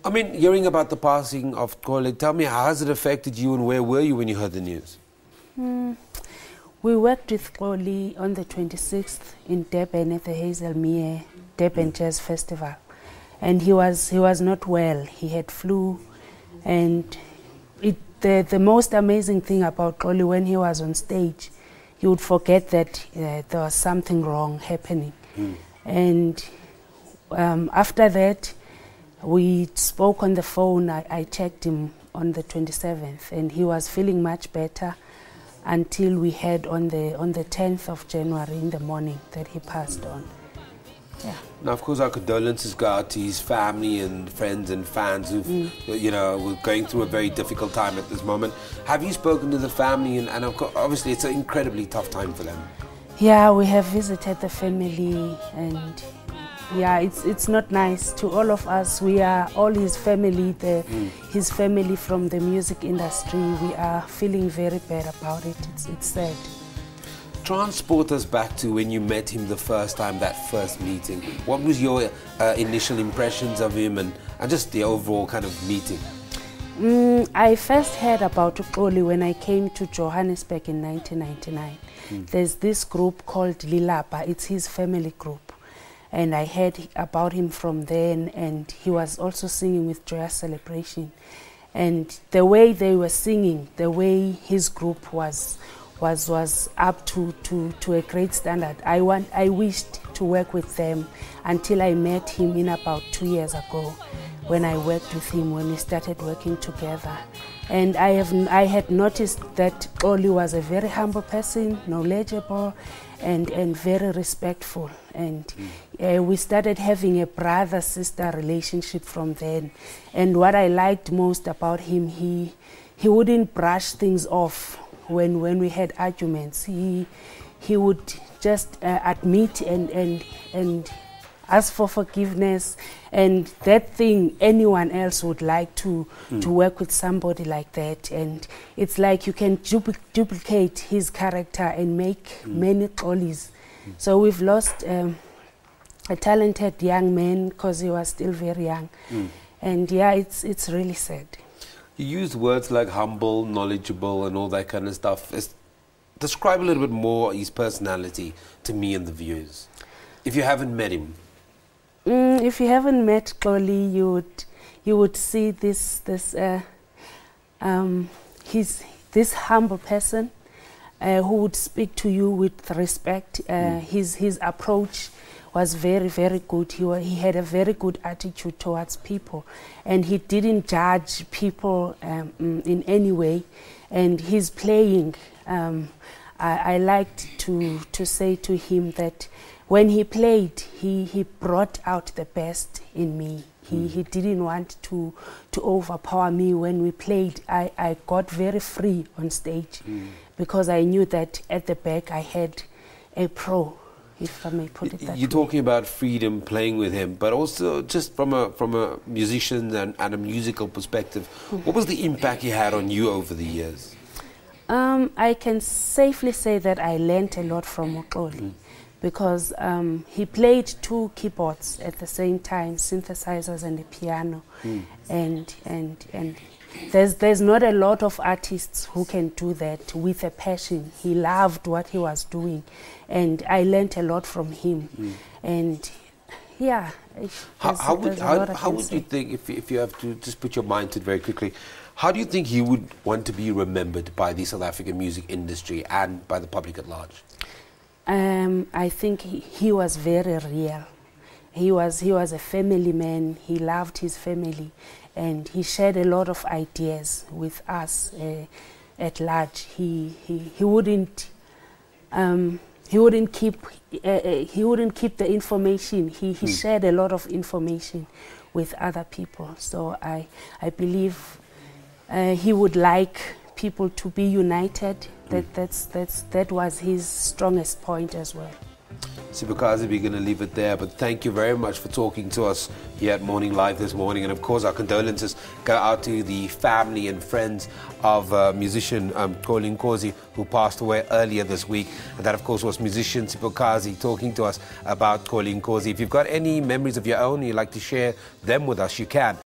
I mean, hearing about the passing of Xoli, tell me, how has it affected you and where were you when you heard the news? We worked with Xoli on the 26th in Durban at the Hazelmere Durban Jazz Festival. And he was not well. He had flu. And the most amazing thing about Xoli, when he was on stage, he would forget that there was something wrong happening. And after that, we spoke on the phone. I checked him on the 27th, and he was feeling much better until we heard on the 10th of January in the morning that he passed on. Yeah. Now, of course, our condolences go out to his family and friends and fans who, you know, were going through a very difficult time at this moment. Have you spoken to the family? And of course, obviously, it's an incredibly tough time for them. Yeah, we have visited the family, and yeah, it's not nice to all of us. We are all his family, his family from the music industry. We are feeling very bad about it. It's sad. Transport us back to when you met him the first time, that first meeting. What was your initial impressions of him and just the overall kind of meeting? I first heard about Xoli when I came to Johannesburg in 1999. There's this group called Lilapa. It's his family group. And I heard about him from then, and he was also singing with Joyous Celebration. And the way they were singing, the way his group was up to a great standard. I wished to work with them until I met him in about 2 years ago when I worked with him, when we started working together. And I had noticed that Xoli was a very humble person, knowledgeable, and very respectful. And we started having a brother-sister relationship from then. And what I liked most about him, he wouldn't brush things off. When we had arguments, he would just admit and ask for forgiveness, and that thing anyone else would like to work with somebody like that. And it's like you can duplicate his character and make many Xolis. So we've lost a talented young man because he was still very young, and yeah, it's really sad. You used words like humble, knowledgeable, and all that kind of stuff. Describe a little bit more his personality to me and the viewers, if you haven't met him. If you haven't met Xoli, you would see this humble person who would speak to you with respect. His approach was very, very good. He had a very good attitude towards people, and he didn't judge people in any way. And his playing, I liked to say to him that when he played, he brought out the best in me. He didn't want to overpower me when we played. I got very free on stage because I knew that at the back I had a pro, if I may put it that way. You're talking about freedom playing with him, but also just from a musician and a musical perspective, what was the impact he had on you over the years? I can safely say that I learned a lot from Xoli because he played 2 keyboards at the same time, synthesizers and a piano, and there's not a lot of artists who can do that with a passion. He loved what he was doing, and I learned a lot from him. And yeah, how would you think, if you have to just put your mind to it very quickly, how do you think he would want to be remembered by the South African music industry and by the public at large? I think he was very real. He was a family man. He loved his family, and he shared a lot of ideas with us at large. He wouldn't keep the information. He shared a lot of information with other people. So I believe he would like people to be united. That was his strongest point as well. Siphokazi, we're going to leave it there, but thank you very much for talking to us here at Morning Live this morning. And of course, our condolences go out to the family and friends of musician Xoli Nkosi, who passed away earlier this week. And that, of course, was musician Siphokazi talking to us about Xoli Nkosi. If you've got any memories of your own, you'd like to share them with us, you can.